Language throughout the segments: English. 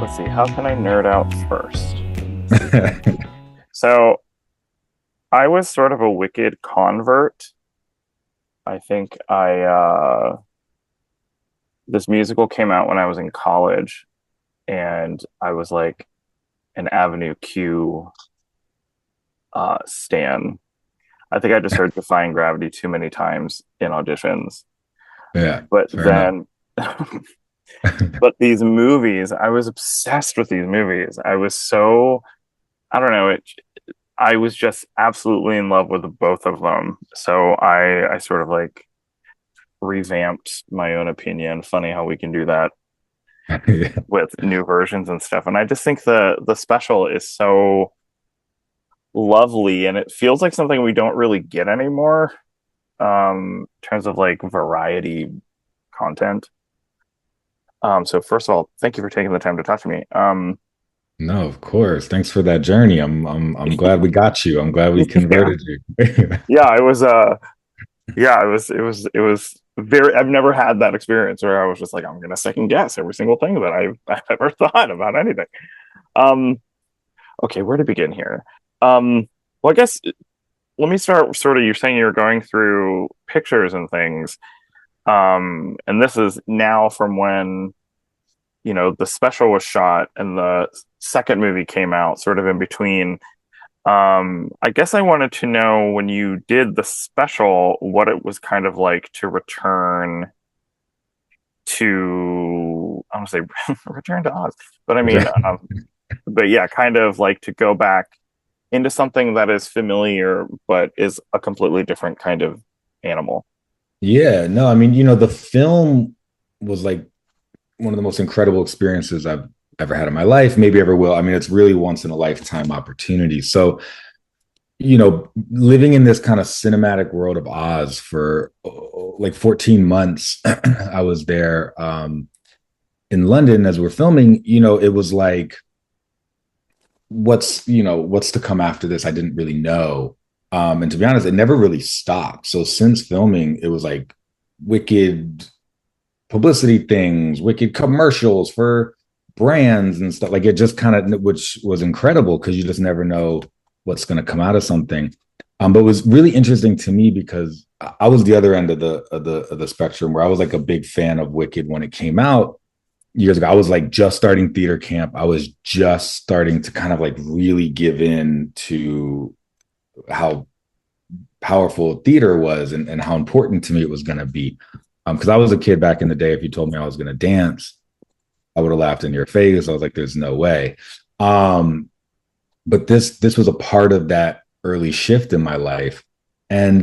let's see, how can I nerd out first? So I was sort of a wicked convert. I think this musical came out when I was in college, and I was like an Avenue Q stan. I think I just heard Defying Gravity too many times in auditions. Yeah, But fair enough. then but these movies, I was obsessed with these movies. I don't know, I was just absolutely in love with both of them. So I sort of like revamped my own opinion. Funny how we can do that Yeah. with new versions and stuff. And I just think the special is so lovely, and it feels like something we don't really get anymore, in terms of like variety content. So first of all, thank you for taking the time to talk to me. No, of course. Thanks for that journey. I'm glad we got you. I'm glad we Yeah, converted you. yeah, it was very, I've never had that experience where I was just like, I'm gonna second guess every single thing that I've ever thought about anything. Um, okay, where to begin here? Well, I guess let me start sort of, you're saying you're going through pictures and things. And this is now from when, the special was shot and the second movie came out, sort of in between. I guess I wanted to know, when you did the special, what it was kind of like to return to, I don't say return to Oz, but I mean, but yeah, kind of like to go back into something that is familiar, but is a completely different kind of animal. Yeah, no, I mean, the film was like one of the most incredible experiences I've ever had in my life, maybe ever will. I mean, it's really once in a lifetime opportunity. So, living in this kind of cinematic world of Oz for like 14 months, I was there in London as we're filming, it was like, what's to come after this, I didn't really know. And to be honest, it never really stopped. So since filming, it was like wicked publicity things, wicked commercials for brands and stuff. Like, it just kind of, which was incredible because you just never know what's going to come out of something. But it was really interesting to me because I was the other end of the spectrum, where I was like a big fan of Wicked when it came out years ago. I was like just starting theater camp. I was just starting to kind of like really give in to how powerful theater was, and how important to me it was going to be. Because I was a kid back in the day. If you told me I was going to dance, I would have laughed in your face. I was like, "There's no way." Um, but this was a part of that early shift in my life, and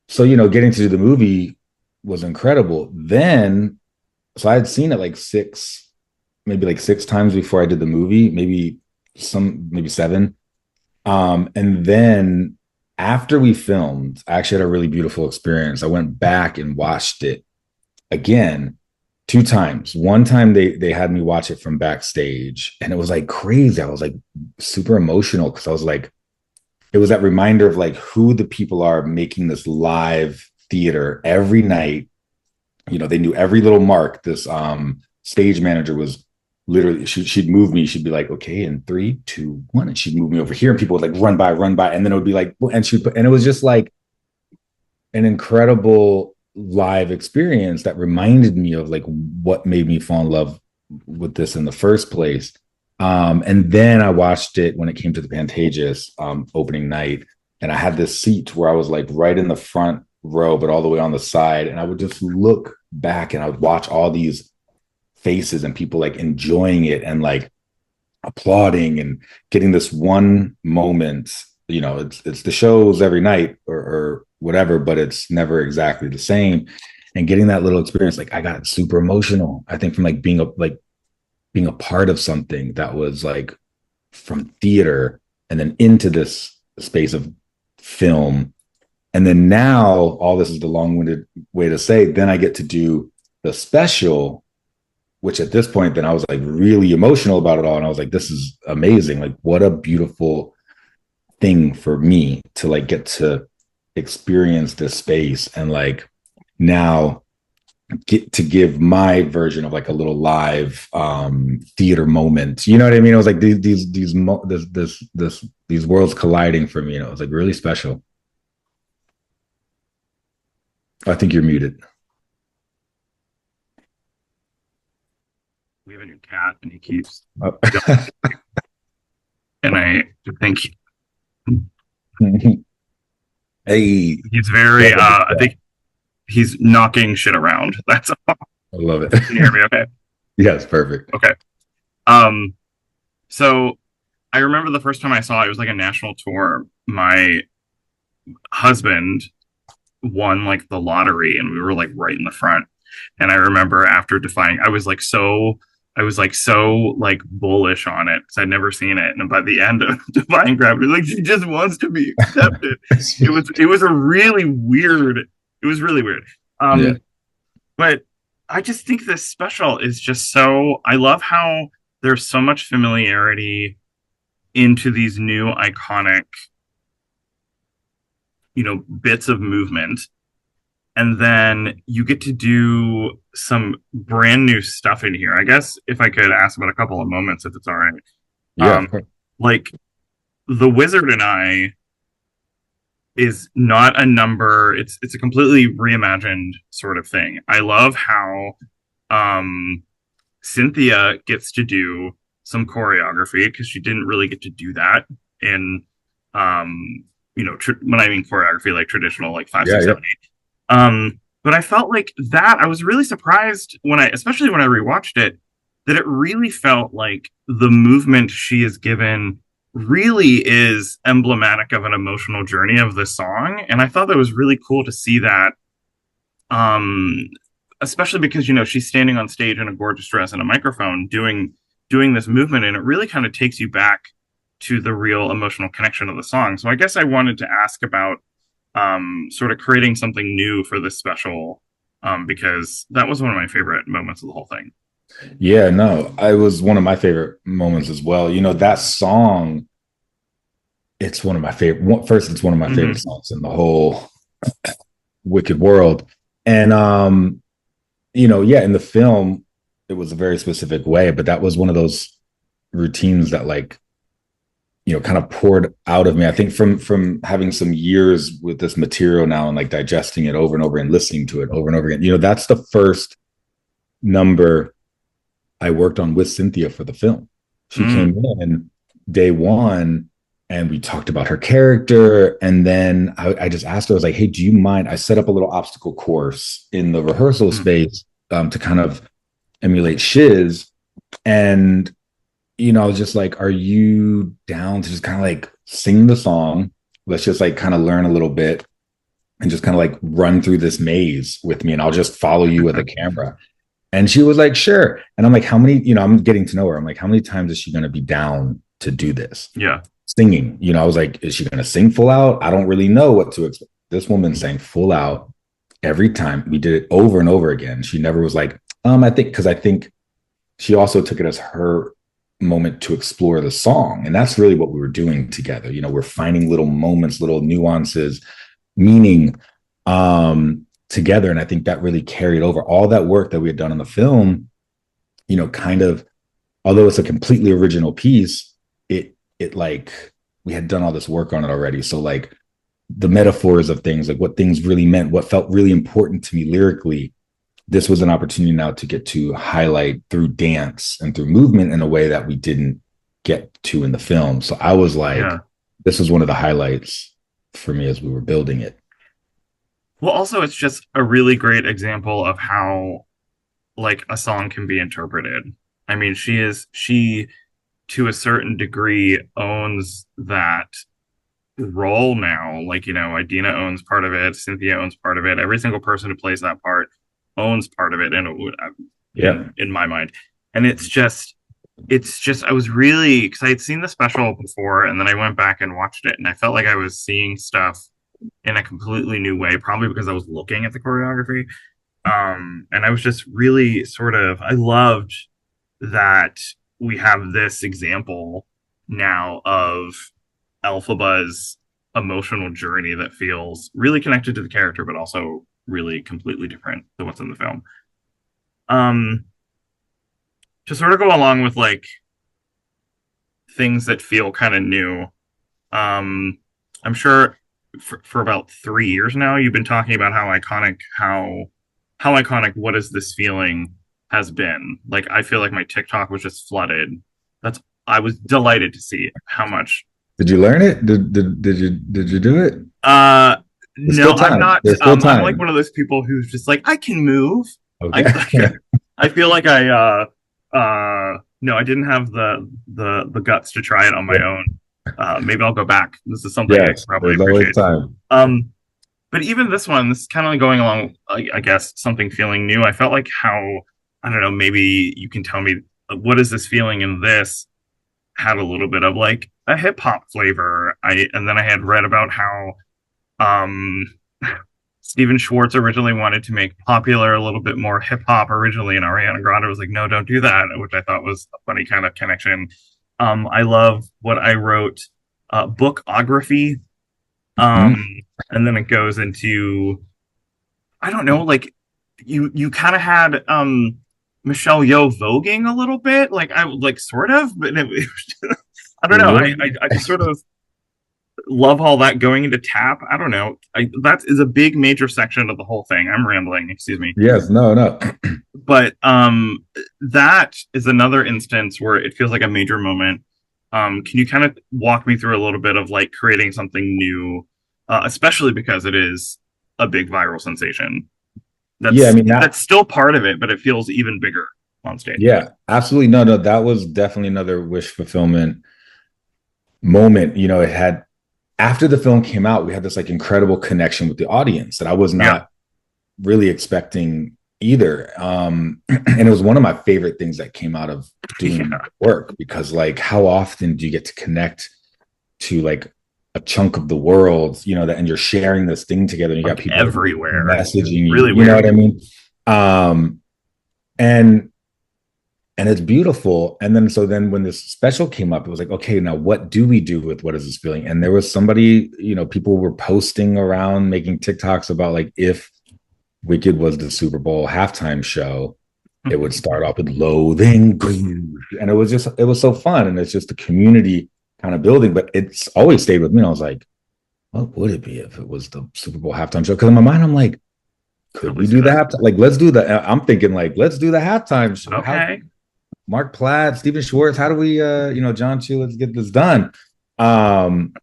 so getting to do the movie was incredible. Then, so I had seen it like maybe like six times before I did the movie, maybe seven. And then after we filmed, I actually had a really beautiful experience. I went back and watched it again two times. One time they had me watch it from backstage, and it was like crazy. I was like super emotional because I was like, it was that reminder of like who the people are making this live theater every night. They knew every little mark. This stage manager was literally, she'd move me. She'd be like, okay, in 3, 2, 1, and she'd move me over here, and people would like run by, and then it would be like, and it was just like an incredible live experience that reminded me of like what made me fall in love with this in the first place. And then I watched it when it came to the Pantages opening night, and I had this seat where I was like right in the front row, but all the way on the side, and I would just look back and I would watch all these faces and people like enjoying it and like applauding and getting this one moment. It's the shows every night or whatever, but it's never exactly the same. And getting that little experience, like I got super emotional. I think from like being a part of something that was like from theater and then into this space of film. And then now, all this is the long-winded way to say, then I get to do the special, which at this point, then I was like really emotional about it all. And I was like, this is amazing. Like, what a beautiful thing for me to like get to experience this space. And like now get to give my version of like a little live theater moment. You know what I mean? It was like these worlds colliding for me. And it was like really special. I think you're muted. We have a new cat, and he keeps Oh. and I think Hey, he's very. love it. I think he's knocking shit around. That's all. I love it. Can you hear me? Okay. Yes, perfect. Okay. Um. So I remember the first time I saw it, it was like a national tour. My husband won like the lottery, and we were like right in the front. And I remember after defying, I was like so like bullish on it because I'd never seen it. And by the end of Defying Gravity, like she just wants to be accepted. It was a really weird. It was really weird. Yeah. But I just think this special is just so. I love how there's so much familiarity into these new iconic, bits of movement, and then you get to do some brand new stuff in here. I guess if I could ask about a couple of moments, if it's all right. Yeah, Um, of course. like the Wizard and I is not a number. It's a completely reimagined sort of thing. I love how um, Cynthia gets to do some choreography because she didn't really get to do that in when I mean choreography, like traditional, like five, Yeah, six, yeah. seven, eight. But I felt like that. I was really surprised especially when I rewatched it, that it really felt like the movement she is given really is emblematic of an emotional journey of the song. And I thought that was really cool to see that. Um, Especially because she's standing on stage in a gorgeous dress and a microphone doing this movement, and it really kind of takes you back to the real emotional connection of the song. So I guess I wanted to ask about sort of creating something new for this special, because that was one of my favorite moments of the whole thing. Yeah, no, I was one of my favorite moments as well. That song, it's one of my favorite. First, it's one of my favorite Mm-hmm. songs in the whole Wicked world. And yeah, in the film, it was a very specific way, but that was one of those routines that like, kind of poured out of me. I think from having some years with this material now and like digesting it over and over and listening to it over and over again. That's the first number I worked on with Cynthia for the film. She Mm, came in day one and we talked about her character. And then I just asked her, I was like, hey, do you mind? I set up a little obstacle course in the rehearsal mm, space to kind of emulate Shiz. And, I was just like, are you down to just kind of like sing the song? Let's just like kind of learn a little bit and just kind of like run through this maze with me and I'll just follow you with a camera. And she was like, sure. And I'm like, how many, I'm getting to know her. I'm like, how many times is she going to be down to do this? yeah. Singing, I was like, is she going to sing full out? I don't really know what to expect. This woman sang full out every time. We did it over and over again. She never was like, because I think she also took it as her moment to explore the song. And that's really what we were doing together. We're finding little moments, little nuances, meaning together. And I think that really carried over all that work that we had done on the film, kind of, although it's a completely original piece, it like we had done all this work on it already. So like the metaphors of things, like what things really meant, what felt really important to me lyrically, this was an opportunity now to get to highlight through dance and through movement in a way that we didn't get to in the film. So I was like, Yeah. this was one of the highlights for me as we were building it. Well, also, it's just a really great example of how like a song can be interpreted. I mean, she to a certain degree owns that role now. Like, Idina owns part of it, Cynthia owns part of it. Every single person who plays that part owns part of it, and Yeah. in my mind. And it's just I was really because I had seen the special before, and then I went back and watched it, and I felt like I was seeing stuff in a completely new way, probably because I was looking at the choreography. And I was just really I loved that we have this example now of Elphaba's emotional journey that feels really connected to the character, but also really completely different than what's in the film. Um, to sort of go along with like things that feel kind of new. I'm sure for about 3 years now, you've been talking about how iconic "What Is This Feeling" has been. Like, I feel like my TikTok was just flooded. That's I was delighted to see how much. Did you learn it? Did you do it? Uh, There's no, still I'm time. not. There's still I'm like time. one of those people who's just like I can move. I Okay. I feel like no, I didn't have the guts to try it on my own. Maybe I'll go back. This is something I Yes, probably there's always appreciate. time. Um, but even this one, this is kind of going along. I guess something feeling new. I felt like how I don't know. Maybe you can tell me what is this feeling in this had a little bit of like a hip hop flavor. And then I had read about how um Steven Schwartz originally wanted to make popular a little bit more hip hop originally, and Ariana Grande was like, "No, don't do that," which I thought was a funny kind of connection. I love what I wrote, bookography, um, Mhm. and then it goes into I don't know, like you kind of had Michelle Yeoh voguing a little bit, like I like sort of, but I don't know. Really? I just sort of love all that going into tap. I don't know. That is a big major section of the whole thing. I'm rambling, excuse me. Yes. No. No. But that is another instance where it feels like a major moment. Can you kind of walk me through a little bit of like creating something new, especially because it is a big viral sensation? Yeah. I mean That's that. still part of it, but it feels even bigger on stage. Yeah. Absolutely. No. No. That was definitely another wish fulfillment moment. It had after the film came out, we had this like incredible connection with the audience that I was Yeah, not really expecting either. And it was one of my favorite things that came out of doing yeah, work because like how often do you get to connect to like a chunk of the world, that and you're sharing this thing together and you got like people everywhere. messaging you, Really you know weird. what I mean? Um and it's beautiful. And then so then when this special came up, it was like, okay, now what do we do with what is this feeling? And there was somebody, people were posting around, making TikToks about like if Wicked was the Super Bowl halftime show, it would start off with loathing, and it was so fun, and it's just a community kind of building. But it's always stayed with me. I was like, what would it be if it was the Super Bowl halftime show? Because in my mind, I'm like, could we Always do the could. halftime? Like, let's do the. I'm thinking like, let's do the halftime show. How Okay. Mark Platt, Steven Schwartz, how do we, John Chu, let's get this done. Um,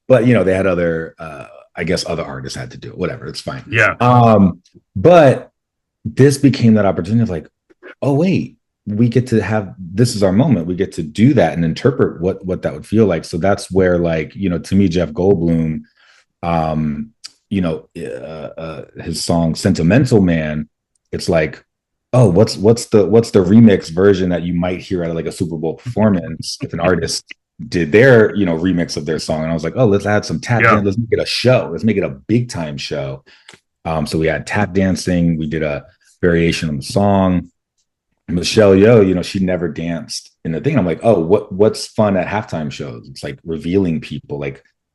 but they had other, I guess other artists had to do it. Whatever, it's fine. Yeah. But this became that opportunity of like, oh wait, we get to have this is our moment. We get to do that and interpret what that would feel like. So that's where like to me, Jeff Goldblum, um, his song "Sentimental Man," it's like, oh, what's the remix version that you might hear at like a Super Bowl performance if an artist did their remix of their song. And I was like, oh, let's add some tap Yeah. dance. Let's make it a show. Let's make it a big time show. So we had tap dancing. We did a variation on the song. Michelle Yeoh, she never danced in the thing. I'm like, oh, what's fun at halftime shows? It's like revealing people,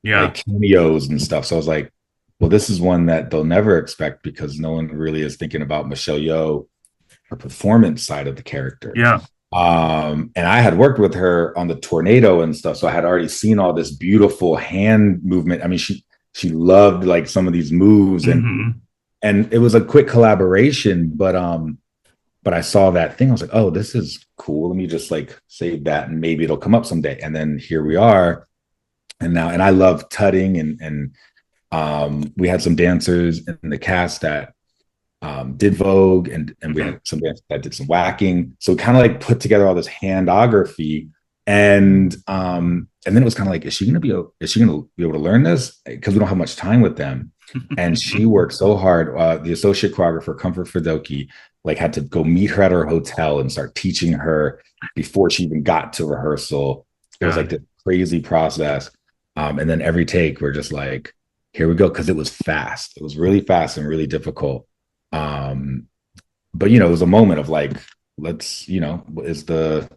Yeah. like cameos and stuff. So I was like, well, this is one that they'll never expect because no one really is thinking about Michelle Yeoh, her performance side of the character. Yeah. And I had worked with her on the tornado and stuff, so I had already seen all this beautiful hand movement. I mean, she loved like some of these moves, Hmm. and it was a quick collaboration, but I saw that thing. I was like, oh, this is cool. Let me just like save that and maybe it'll come up someday. And then here we are. And I love tutting and we had some dancers in the cast that did Vogue and we Hmm. had some dancers that did some whacking. So kind of like put together all this handography and then it was kind of like, is she gonna be able to learn this? Because we don't have much time with them. And she worked so hard. The associate choreographer, Comfort Fidoki, like had to go meet her at her hotel and start teaching her before she even got to rehearsal. It was like God. this crazy process. And then every take, we're just like, here we go, because it was fast. It was really fast and really difficult. Um, but it was a moment of like, let's, is the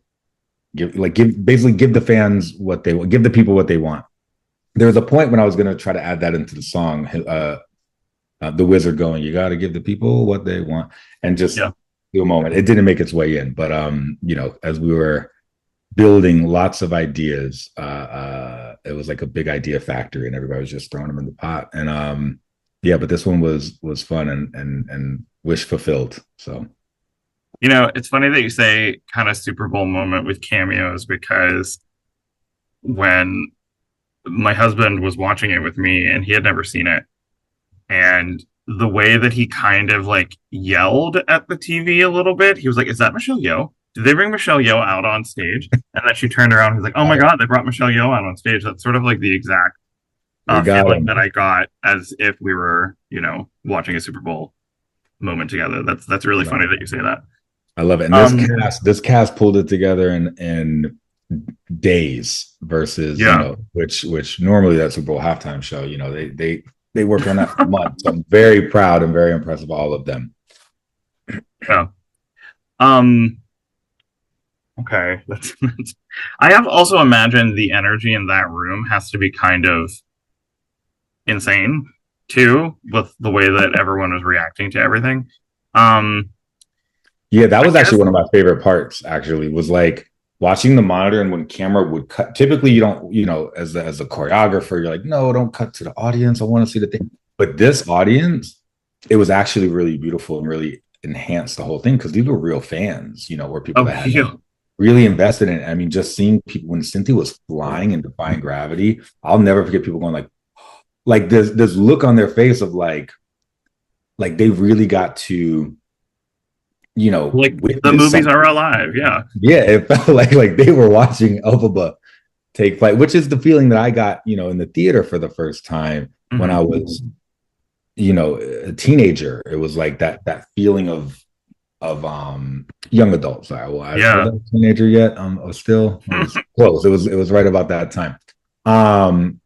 give the fans what they want, give the people what they want. There was a point when I was going to try to add that into the song, the wizard going, you got to give the people what they want, and just Yeah. to a moment. It didn't make its way in, but as we were building lots of ideas, it was like a big idea factory, and everybody was just throwing them in the pot. And yeah, but this one was fun and wish fulfilled. So It's funny that you say kind of Super Bowl moment with cameos because when my husband was watching it with me and he had never seen it, and the way that he kind of like yelled at the TV a little bit, he was like, "Is that Michelle Yeoh? Did they bring Michelle Yeoh out on stage?" And then she turned around and was like, "Oh my God, they brought Michelle Yeoh out on stage." That's sort of like the exact we got feeling that them. I got as if we were, watching a Super Bowl moment together. That's really funny that you say that. I love it. And Um, this cast pulled it together in days versus, yeah, which normally that Super Bowl halftime show, they worked on that for months. So I'm very proud and very impressed with all of them. yeah. Um, okay, that's. I have also imagined the energy in that room has to be kind of insane too, with the way that everyone was reacting to everything. Um, Yeah, that I was actually guess. one of my favorite parts, actually, was like watching the monitor and when camera would cut. Typically, you don't, as a choreographer, you're like, no, don't cut to the audience. I want to see the thing. But this audience, it was actually really beautiful and really enhanced the whole thing because these were real fans, were people Oh, that had like yeah. really invested in it. I mean, just seeing people when Cynthia was flying and defying gravity, I'll never forget people going like this look on their face of like they really got to Like the witness movies are something. alive. Yeah. Yeah, it felt like they were watching Elphaba take flight, which is the feeling that I got, in the theater for the first time when I Hmm. was, a teenager. It was like that feeling of young adults. Was Yeah. I a teenager yet? I was close. It was right about that time. Um,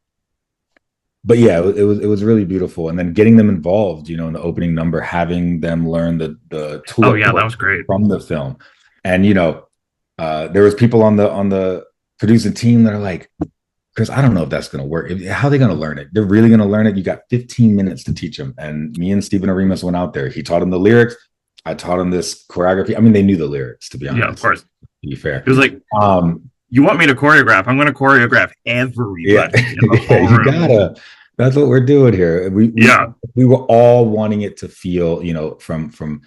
but yeah, it was really beautiful. And then getting them involved, in the opening number, having them learn the Oh, tulip yeah. That work was great. from the film. And there was people on the producing team that are like, Chris, I don't know if that's going to work. How are they going to learn it? They're really going to learn it. You got 15 minutes to teach them. And me and Stephen Arimas went out there. He taught them the lyrics. I taught them this choreography. I mean, they knew the lyrics, to be Yeah, of honest. To course. be fair. It was like, Um, you want me to choreograph? I'm going to choreograph yeah, everybody in the yeah, whole you room. gotta. That's what we're doing here. We we Yeah. we were all wanting it to feel, from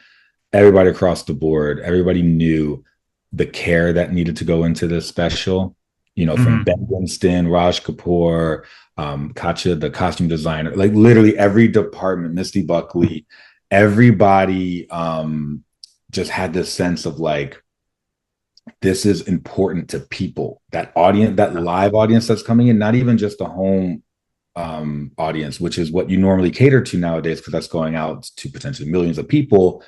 everybody across the board. Everybody knew the care that needed to go into this special. From Hmm. Ben Winston, Raj Kapoor, Katja, the costume designer, like literally every department, Misty Buckley, everybody just had this sense of like this is important to people. That audience, that live audience that's coming in, not even just the home audience, which is what you normally cater to nowadays, because that's going out to potentially millions of people,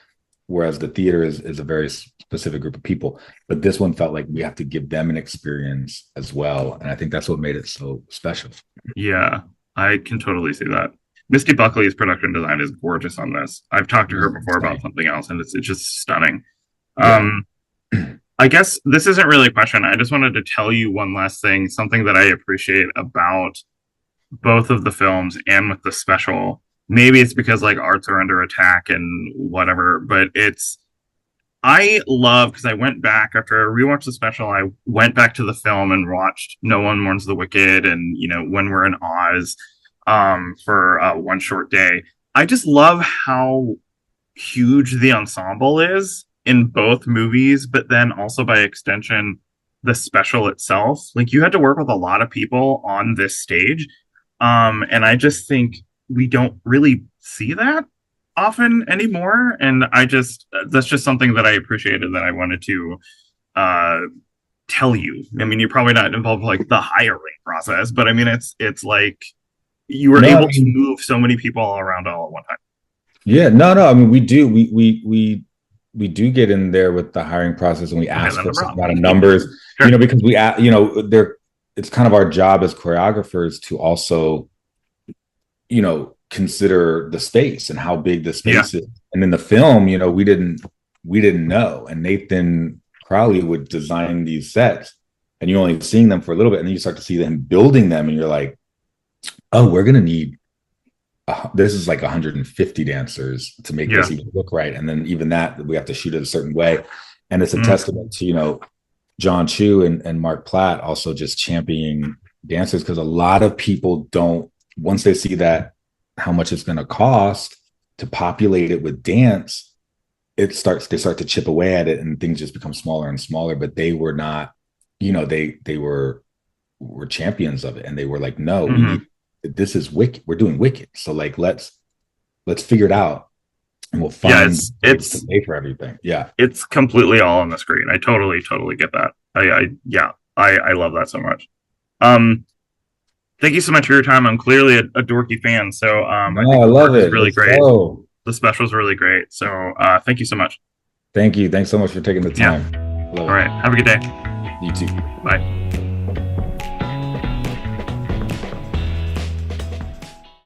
whereas the theater is a very specific group of people. But this one felt like we have to give them an experience as well, and I think that's what made it so special. Yeah. I can totally see that. Misty Buckley's production design is gorgeous on this. I've talked to her before about Insane. something else, and it's just stunning. Yeah. Um, I guess this isn't really a question. I just wanted to tell you one last thing, something that I appreciate about both of the films and with the special. Maybe it's because like arts are under attack and whatever, but I love because I went back after I rewatched the special. I went back to the film and watched No One Mourns the Wicked and When We're in Oz for one short day. I just love how huge the ensemble is in both movies, but then also by extension, the special itself. Like you had to work with a lot of people on this stage. And I just think we don't really see that often anymore. And that's just something that I appreciated that I wanted to uh, tell you. I mean, you're probably not involved with like the hiring process, but I mean, it's like you were No, I able to mean, move so many people all around all at one time. yeah, no, no. I mean, we do. We do get in there with the hiring process, and we Okay, ask that's for a a certain problem. amount of numbers. Sure. Because they're. It's kind of our job as choreographers to also, consider the space and how big the Yeah. space is. And in the film, we didn't know. And Nathan Crowley would design these sets, and you're only seeing them for a little bit, and then you start to see them building them, and you're like, oh, we're gonna need this is like 150 dancers to make Yeah. this even look right. And then even that, we have to shoot it a certain way. And it's a Mm. testament to, John Chu and Mark Platt also just championing dancers, because a lot of people don't, once they see that how much it's going to cost to populate it with dance, they start to chip away at it, and things just become smaller and smaller. But they were not, they were champions of it, and they were like, no, we Mm-hmm. need, this is Wicked, we're doing Wicked, so like let's figure it out, and we'll Yeah, find ways to pay for everything. Yeah. it's completely all on the screen. I totally get that. I love that so much. Um, Thank you so much for your time. I'm clearly a dorky fan, so I No, think I the love work is it. really Let's great. go. The special is really great. So thank you so much. Thank you. Thanks so much for taking the Yeah. time. Love All right. Have a good day. it. You too. Bye.